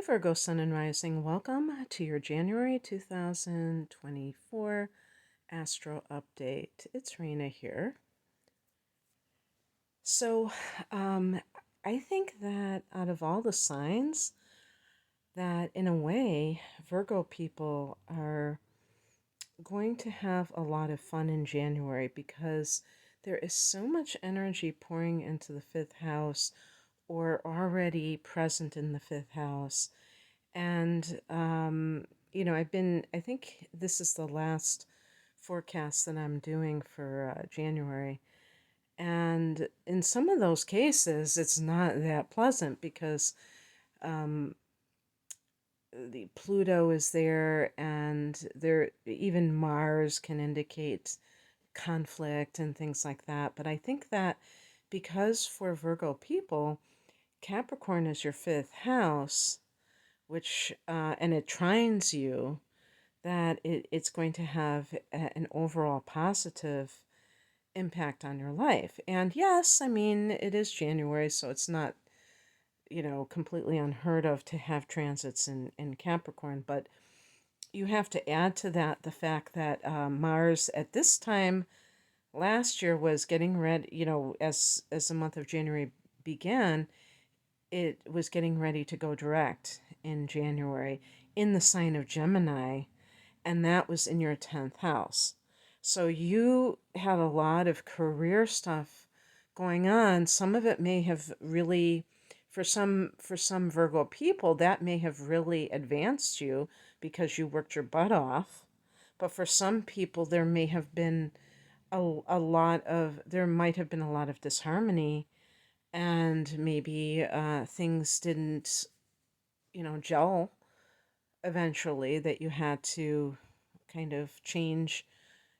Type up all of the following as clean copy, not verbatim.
Hi, Virgo Sun and Rising. Welcome to your January 2024 Astro Update. It's Rena here. So, um, I think that out of all the signs, that in a way, Virgo people are going to have a lot of fun in January because there is so much energy pouring into the fifth house or already present in the fifth house. And, I think this is the last forecast that I'm doing for January. And in some of those cases, it's not that pleasant because um, the Pluto is there, and there even Mars can indicate conflict and things like that. But I think that because for Virgo people, Capricorn is your fifth house, which and it trines you, that it's going to have an overall positive impact on your life. And yes, I mean, it is January, so it's not, completely unheard of to have transits in Capricorn, but you have to add to that the fact that Mars at this time last year was getting ready, as the month of January began, it was getting ready to go direct in January in the sign of Gemini, and that was in your 10th house. So you had a lot of career stuff going on. Some of it may have really, for some Virgo people, that may have really advanced you because you worked your butt off. But for some people, there may have been there might have been a lot of disharmony, and maybe things didn't, gel eventually, that you had to kind of change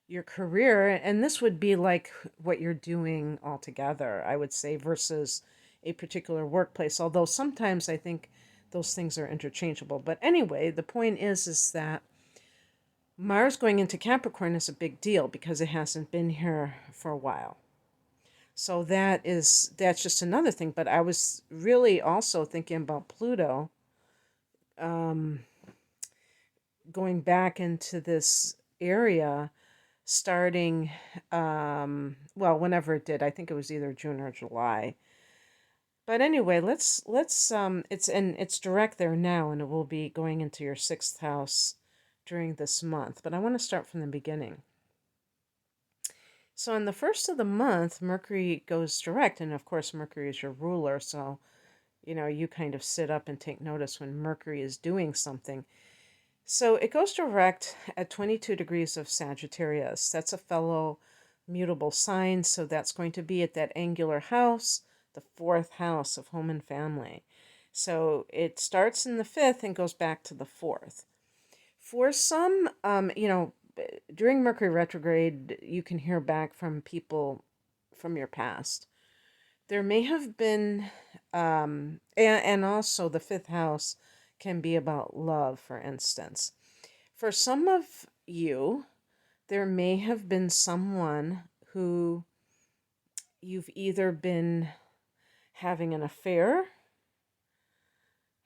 your career. And this would be like what you're doing altogether, I would say, versus a particular workplace, although sometimes I think those things are interchangeable. But anyway, the point is that Mars going into Capricorn is a big deal because it hasn't been here for a while. So that's just another thing. But I was really also thinking about Pluto, um, going back into this area starting, well, whenever it did. I think it was either June or July. But anyway, it's direct there now, and it will be going into your sixth house during this month. But I want to start from the beginning. So on the first of the month, Mercury goes direct, and of course Mercury is your ruler, so you kind of sit up and take notice when Mercury is doing something. So it goes direct at 22 degrees of Sagittarius. That's a fellow mutable sign, so that's going to be at that angular house, the fourth house of home and family. So it starts in the fifth and goes back to the fourth. For some, during Mercury retrograde, you can hear back from people from your past. There may have been, and also the fifth house can be about love, for instance. For some of you, there may have been someone who you've either been having an affair,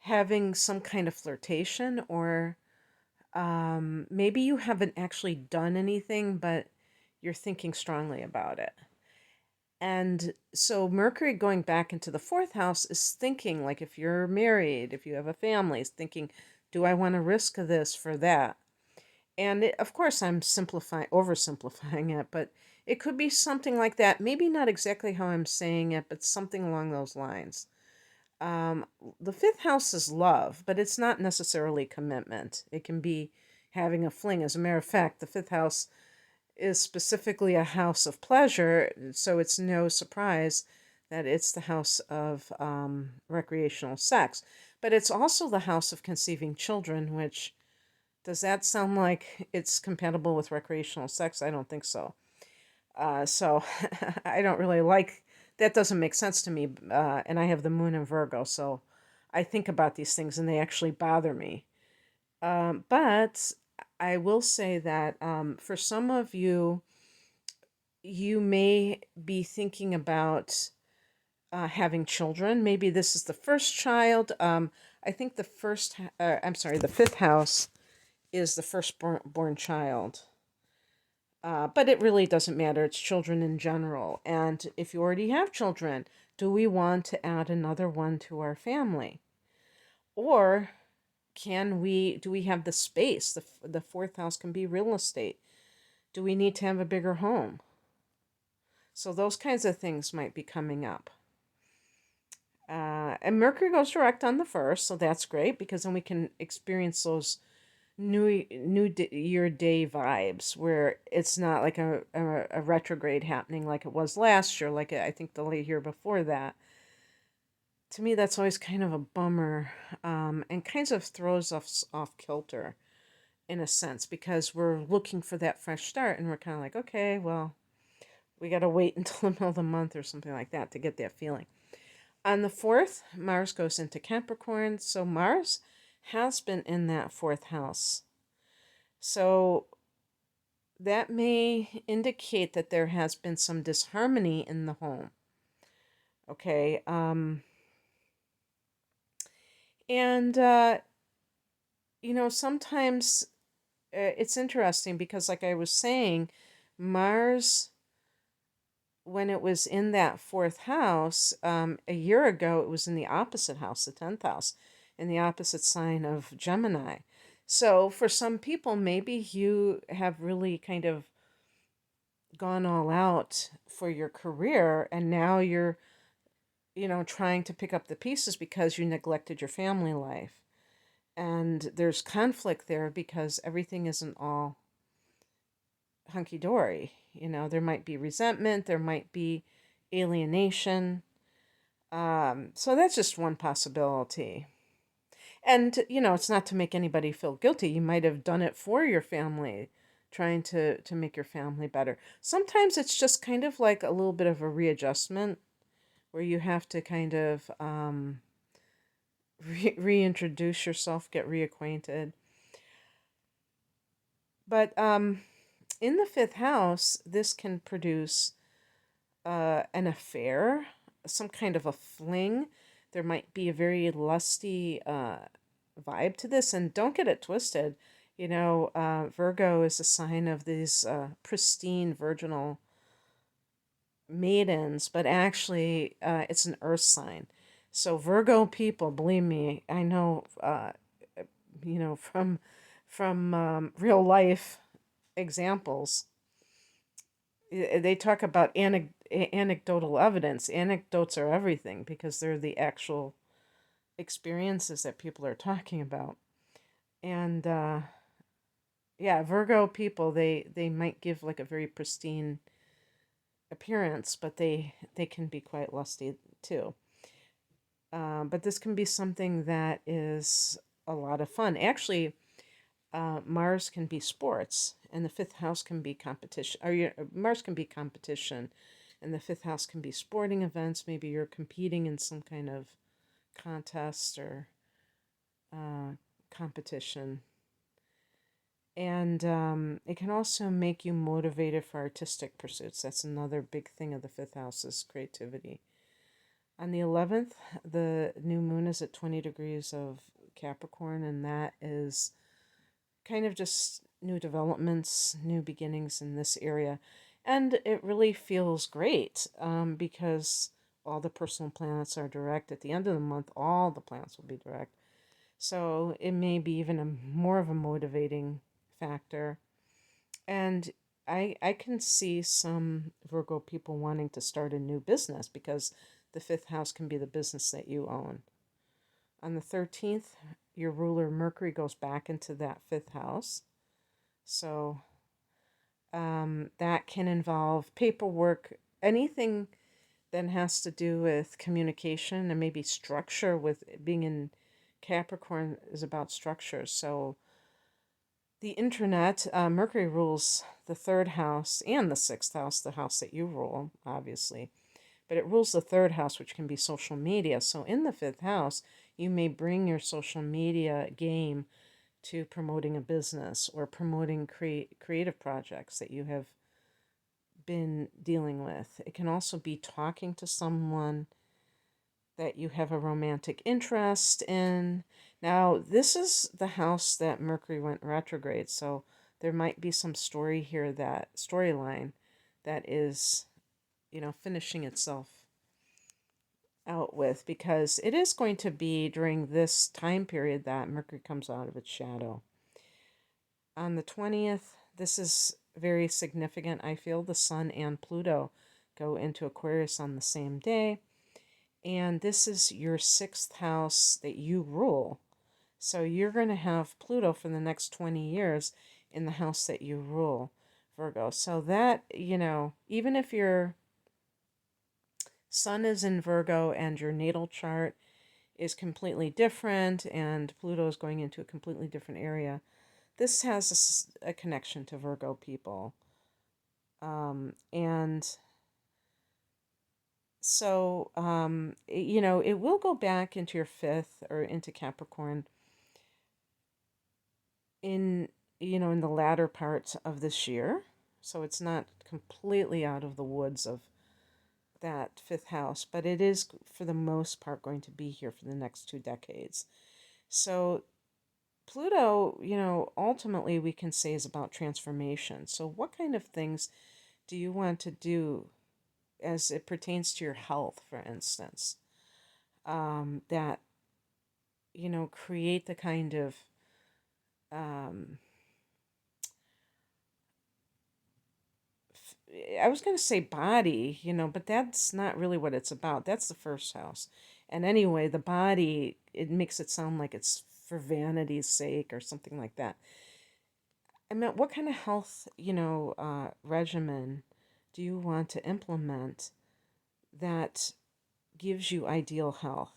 having some kind of flirtation, or maybe you haven't actually done anything, but you're thinking strongly about it. And so Mercury going back into the fourth house is thinking, like, if you're married, if you have a family, is thinking, do I want to risk this for that? And of course, I'm oversimplifying it, but it could be something like that. Maybe not exactly how I'm saying it, but something along those lines. Um, the fifth house is love, but it's not necessarily commitment. It can be having a fling. As a matter of fact, the fifth house is specifically a house of pleasure, so it's no surprise that it's the house of recreational sex. But it's also the house of conceiving children, which, does that sound like it's compatible with recreational sex? I don't think so. So I don't really like that. Doesn't make sense to me. And I have the moon in Virgo, so I think about these things and they actually bother me. But I will say that for some of you, you may be thinking about having children. Maybe this is the first child. I think I'm sorry, the fifth house is the first born child. But it really doesn't matter. It's children in general. And if you already have children, do we want to add another one to our family? Or do we have the space? The fourth house can be real estate. Do we need to have a bigger home? So those kinds of things might be coming up. And Mercury goes direct on the first, so that's great because then we can experience those year day vibes where it's not like a retrograde happening like it was last year, like I think the year before that. To me, that's always kind of a bummer, and kind of throws us off kilter in a sense because we're looking for that fresh start and we're kind of like, okay, well, we got to wait until the middle of the month or something like that to get that feeling. On the 4th, Mars goes into Capricorn. So Mars has been in that fourth house. So that may indicate that there has been some disharmony in the home. Okay. And, sometimes it's interesting because, like I was saying, Mars, when it was in that fourth house, a year ago, it was in the opposite house, the 10th house, in the opposite sign of Gemini. So for some people, maybe you have really kind of gone all out for your career and now you're, trying to pick up the pieces because you neglected your family life. And there's conflict there because everything isn't all hunky dory. There might be resentment, there might be alienation. So that's just one possibility. And, it's not to make anybody feel guilty. You might have done it for your family, trying to make your family better. Sometimes it's just kind of like a little bit of a readjustment where you have to kind of reintroduce yourself, get reacquainted. But in the fifth house, this can produce an affair, some kind of a fling. There might be a very lusty vibe to this, and don't get it twisted. Virgo is a sign of these pristine virginal maidens, but actually, it's an earth sign. So Virgo people, believe me, I know, from real life examples. They talk about anecdotal evidence. Anecdotes are everything because they're the actual experiences that people are talking about. And yeah, Virgo people, they might give like a very pristine appearance, but they can be quite lusty too. But this can be something that is a lot of fun. Actually, Mars can be sports, and the fifth house can be competition. Mars can be competition, and the fifth house can be sporting events. Maybe you're competing in some kind of contest or competition. And it can also make you motivated for artistic pursuits. That's another big thing of the fifth house is creativity. On the 11th, the new moon is at 20 degrees of Capricorn, and that is kind of just new developments, new beginnings in this area. And it really feels great because all the personal planets are direct. At the end of the month, all the planets will be direct. So it may be even more of a motivating factor. And I can see some Virgo people wanting to start a new business because the fifth house can be the business that you own. On the 13th, your ruler Mercury goes back into that fifth house. So that can involve paperwork, anything that has to do with communication and maybe structure. With being in Capricorn is about structure. So the internet, Mercury rules the third house and the sixth house, the house that you rule, obviously. But it rules the third house, which can be social media. So in the fifth house, you may bring your social media game to promoting a business or promoting creative projects that you have been dealing with. It can also be talking to someone that you have a romantic interest in. Now, this is the house that Mercury went retrograde, so there might be some story here, that storyline that is, finishing itself out with, because it is going to be during this time period that Mercury comes out of its shadow. On the 20th, this is very significant. I feel the Sun and Pluto go into Aquarius on the same day. And this is your sixth house that you rule. So you're going to have Pluto for the next 20 years in the house that you rule, Virgo. So that, even if your Sun is in Virgo and your natal chart is completely different and Pluto is going into a completely different area, this has a connection to Virgo people. And so, it will go back into your fifth or into Capricorn in the latter parts of this year. So it's not completely out of the woods of that fifth house, but it is for the most part going to be here for the next 2 decades. So Pluto, ultimately we can say is about transformation. So what kind of things do you want to do as it pertains to your health, for instance, that, create the kind of um, I was going to say body, but that's not really what it's about. That's the first house. And anyway, the body, it makes it sound like it's for vanity's sake or something like that. I meant, what kind of health, regimen do you want to implement that gives you ideal health?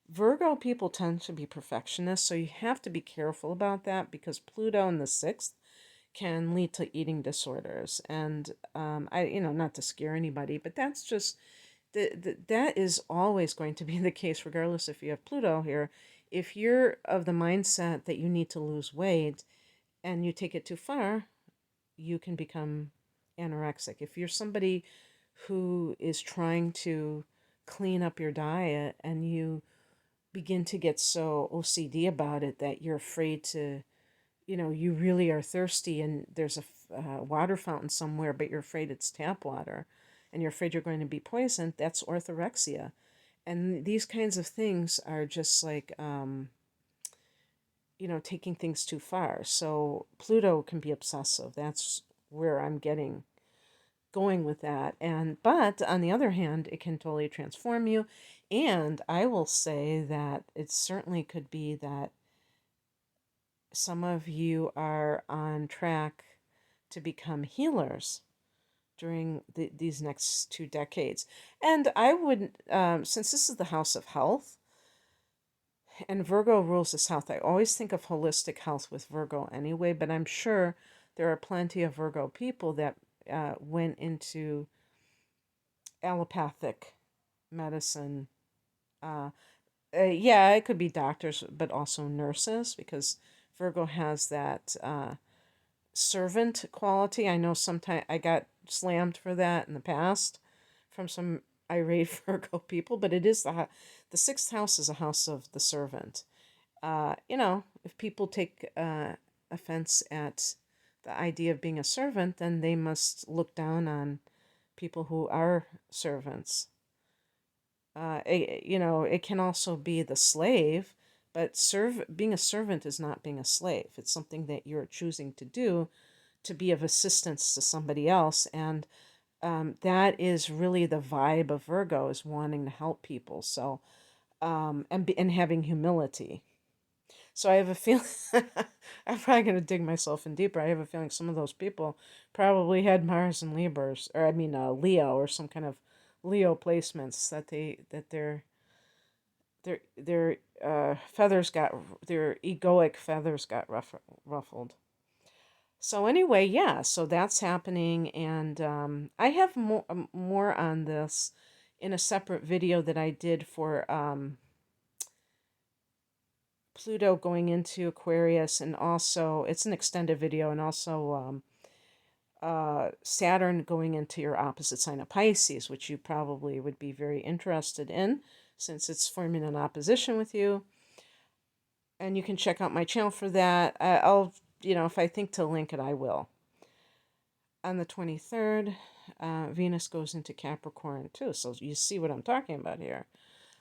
Virgo people tend to be perfectionists, so you have to be careful about that, because Pluto in the sixth can lead to eating disorders. And not to scare anybody, but that's just that is always going to be the case, regardless if you have Pluto here. If you're of the mindset that you need to lose weight and you take it too far, you can become anorexic. If you're somebody who is trying to clean up your diet and you begin to get so OCD about it that you're afraid to, you really are thirsty and there's a water fountain somewhere, but you're afraid it's tap water and you're afraid you're going to be poisoned, that's orthorexia. And these kinds of things are just like, taking things too far. So Pluto can be obsessive. That's where I'm going with that. But on the other hand, it can totally transform you. And I will say that it certainly could be that some of you are on track to become healers during these next 2 decades. And I would, since this is the house of health, and Virgo rules this house, I always think of holistic health with Virgo anyway, but I'm sure there are plenty of Virgo people that went into allopathic medicine. Yeah, it could be doctors, but also nurses, because Virgo has that servant quality. I know sometimes I got slammed for that in the past from some irate Virgo people, but it is the sixth house is a house of the servant. If people take offense at the idea of being a servant, then they must look down on people who are servants. It can also be the slave, but being a servant is not being a slave. It's something that you're choosing to do to be of assistance to somebody else, and that is really the vibe of Virgo, is wanting to help people. So, and having humility. So I have a feeling I'm probably going to dig myself in deeper. I have a feeling some of those people probably had Mars and Libras, or I mean Leo, or some kind of Leo placements, that their feathers got, their egoic feathers got ruffled. So anyway, yeah, so that's happening, and I have more on this in a separate video that I did for Pluto going into Aquarius, and also it's an extended video, and also Saturn going into your opposite sign of Pisces, which you probably would be very interested in since it's forming an opposition with you. And you can check out my channel for that. I'll, if I think to link it, I will. On the 23rd, Venus goes into Capricorn too. So you see what I'm talking about here.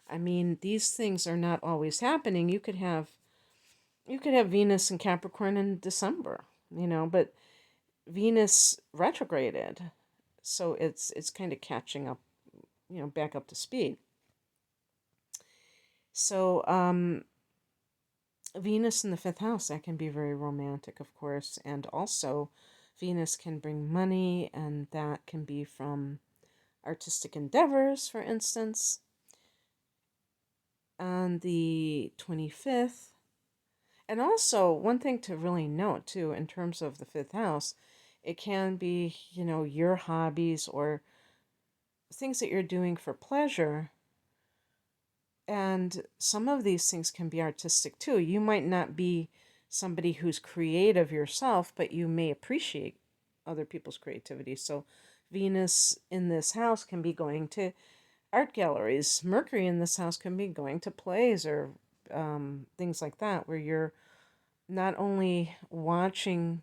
I mean, these things are not always happening. You could have Venus in Capricorn in December, but Venus retrograded. So it's kind of catching up, back up to speed. So Venus in the fifth house, that can be very romantic, of course, and also Venus can bring money, and that can be from artistic endeavors, for instance. On the 25th, and also one thing to really note too, in terms of the fifth house, it can be, your hobbies or things that you're doing for pleasure. And some of these things can be artistic too. You might not be somebody who's creative yourself, but you may appreciate other people's creativity. So Venus in this house can be going to art galleries. Mercury in this house can be going to plays or things like that, where you're not only watching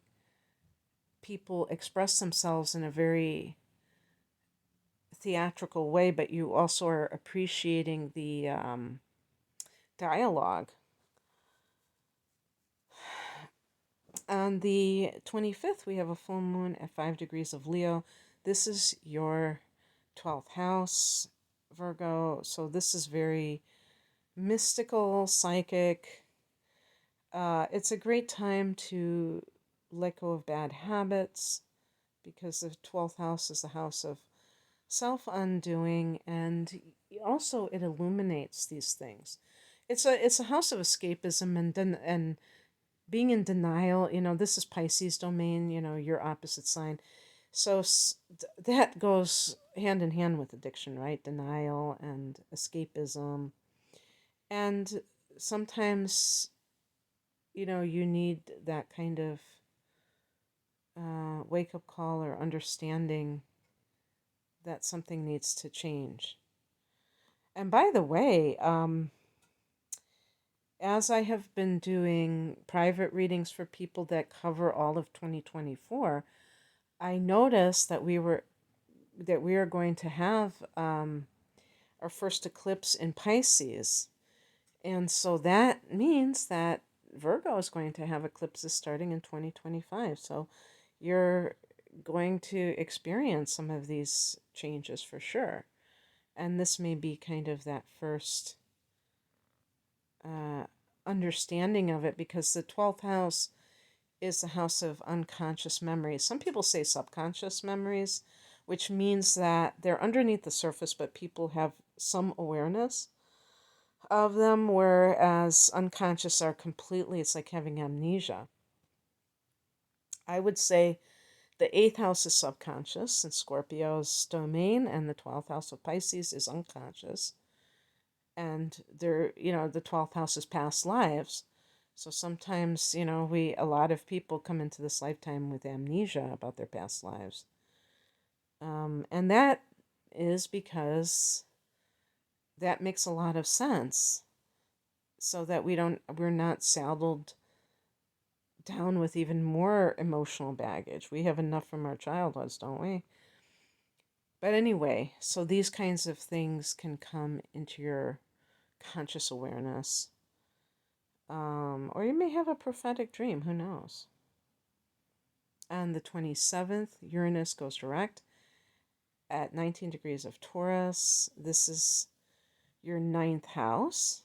people express themselves in a very theatrical way, but you also are appreciating the dialogue. On the 25th, we have a full moon at 5 degrees of Leo. This is your 12th house, Virgo. So this is very mystical, psychic. It's a great time to let go of bad habits because the 12th house is the house of self-undoing, and also it illuminates these things. It's a house of escapism and being in denial. This is Pisces domain, your opposite sign. So that goes hand in hand with addiction, right? Denial and escapism. And sometimes, you need that kind of wake up call or understanding that something needs to change. And by the way, as I have been doing private readings for people that cover all of 2024, I noticed that we are going to have our first eclipse in Pisces. And so that means that Virgo is going to have eclipses starting in 2025. So you're going to experience some of these changes for sure. And this may be kind of that first understanding of it, because the 12th house is the house of unconscious memories. Some people say subconscious memories, which means that they're underneath the surface, but people have some awareness of them, whereas unconscious are completely, it's like having amnesia. I would say the 8th house is subconscious in Scorpio's domain, and the 12th house of Pisces is unconscious. And the 12th house is past lives. So sometimes, a lot of people come into this lifetime with amnesia about their past lives. And that is because that makes a lot of sense, so that we're not saddled down with even more emotional baggage. We have enough from our childhoods, don't we? But anyway, so these kinds of things can come into your conscious awareness. Or you may have a prophetic dream, who knows? On the 27th, Uranus goes direct at 19 degrees of Taurus. This is your 9th house.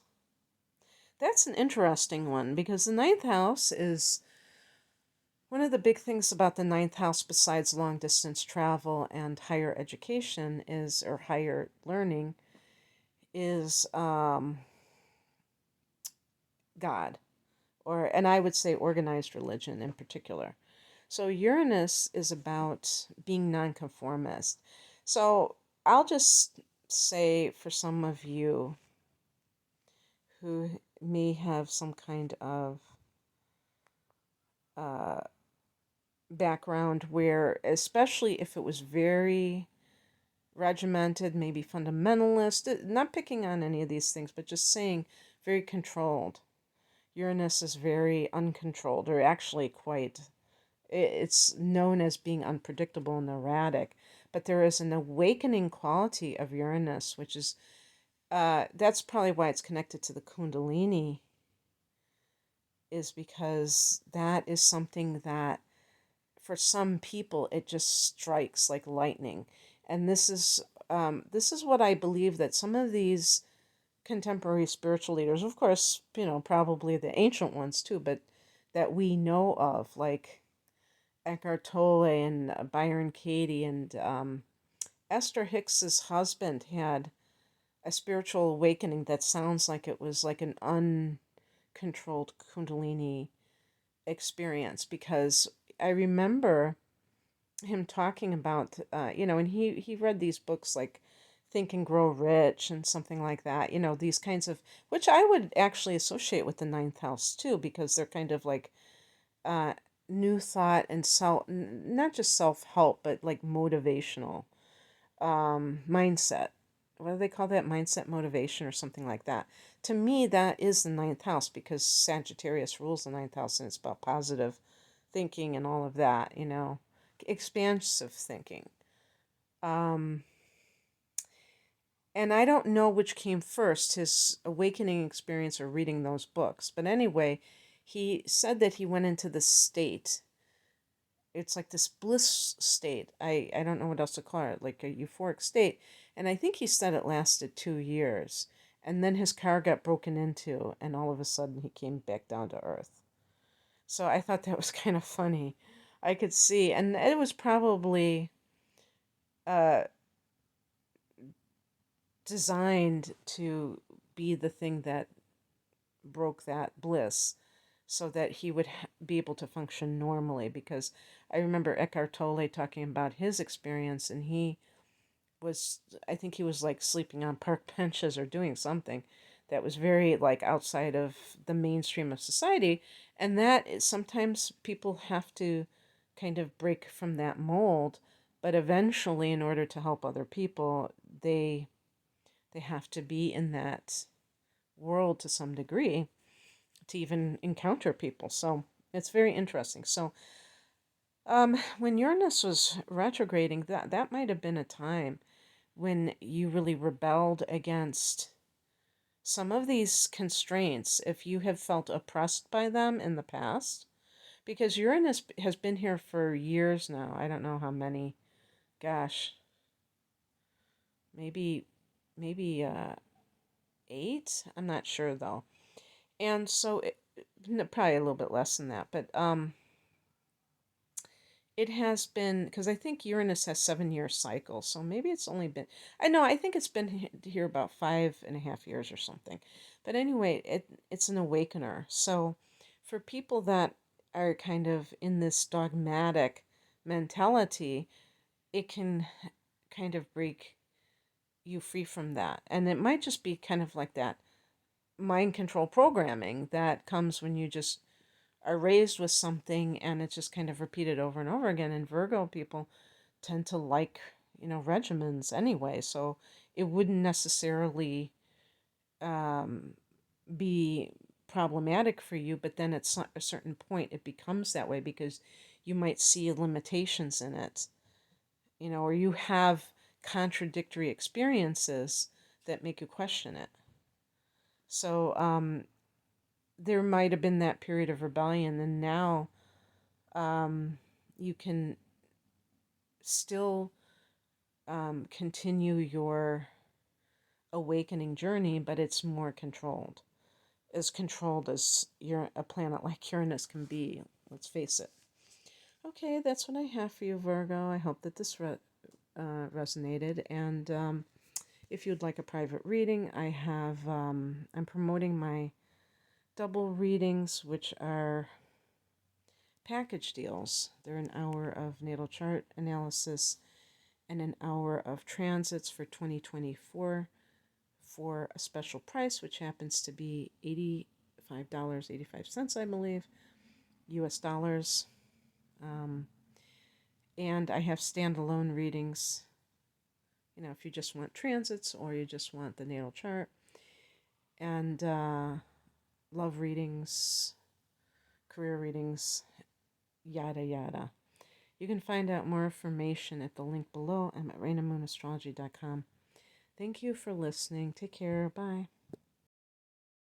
That's an interesting one, because the 9th house is one of the big things about the 9th house, besides long distance travel and higher education, or higher learning, is God, and I would say organized religion in particular. So Uranus is about being nonconformist. So I'll just say, for some of you who may have some kind of background where, especially if it was very regimented, maybe fundamentalist, not picking on any of these things, but just saying very controlled. Uranus is very uncontrolled, or actually quite, it's known as being unpredictable and erratic. But there is an awakening quality of Uranus, which is, that's probably why it's connected to the Kundalini, is because that is something that for some people it just strikes like lightning. And this is what I believe, that some of these contemporary spiritual leaders, of course, probably the ancient ones too, but that we know of, like Eckhart Tolle and Byron Katie and Esther Hicks's husband, had a spiritual awakening that sounds like it was like an uncontrolled Kundalini experience, because I remember him talking about, and he read these books like Think and Grow Rich and something like that, these kinds of, which I would actually associate with the ninth house too, because they're kind of like uh, new thought and not just self help, but like motivational mindset. What do they call that? Mindset motivation or something like that. To me, that is the ninth house, because Sagittarius rules the ninth house, and it's about positive thinking and all of that, expansive thinking. Um, and I don't know which came first, his awakening experience or reading those books. But anyway, he said that he went into the state. It's like this bliss state. I don't know what else to call it, like a euphoric state. And I think he said it lasted 2 years. And then his car got broken into, and all of a sudden he came back down to earth. So I thought that was kind of funny. I could see, and it was probably uh, designed to be the thing that broke that bliss, so that he would be able to function normally. Because I remember Eckhart Tolle talking about his experience, and he was, I think he was like sleeping on park benches or doing something that was very like outside of the mainstream of society. And that is, sometimes people have to kind of break from that mold, but eventually, in order to help other people, they have to be in that world to some degree to even encounter people. So it's very interesting. So when Uranus was retrograding, that might have been a time when you really rebelled against some of these constraints, if you have felt oppressed by them in the past. Because Uranus has been here for years now. I don't know how many. Gosh, maybe maybe 8. I'm not sure though. And so probably a little bit less than that, but it has been, because I think Uranus has 7 year cycles, so maybe it's only been, I know, I think it's been here about 5.5 years or something. But anyway, it's an awakener. So for people that are kind of in this dogmatic mentality, it can kind of break you free from that. And it might just be kind of like that mind control programming that comes when you just are raised with something, and it's just kind of repeated over and over again. And Virgo people tend to like, regimens anyway, so it wouldn't necessarily um, be problematic for you, but then at a certain point it becomes that way, because you might see limitations in it, or you have contradictory experiences that make you question it. So there might have been that period of rebellion, and now you can still continue your awakening journey, but it's more controlled. As controlled as a planet like Uranus can be, let's face it. Okay, that's what I have for you, Virgo. I hope that this resonated. And if you'd like a private reading, I'm promoting my double readings, which are package deals. They're an hour of natal chart analysis and an hour of transits for 2024 for a special price, which happens to be $85.85, I believe, US dollars. And I have standalone readings, if you just want transits or you just want the natal chart, and love readings, career readings, yada yada. You can find out more information at the link below. I'm at rainandmoonastrology.com. Thank you for listening. Take care. Bye.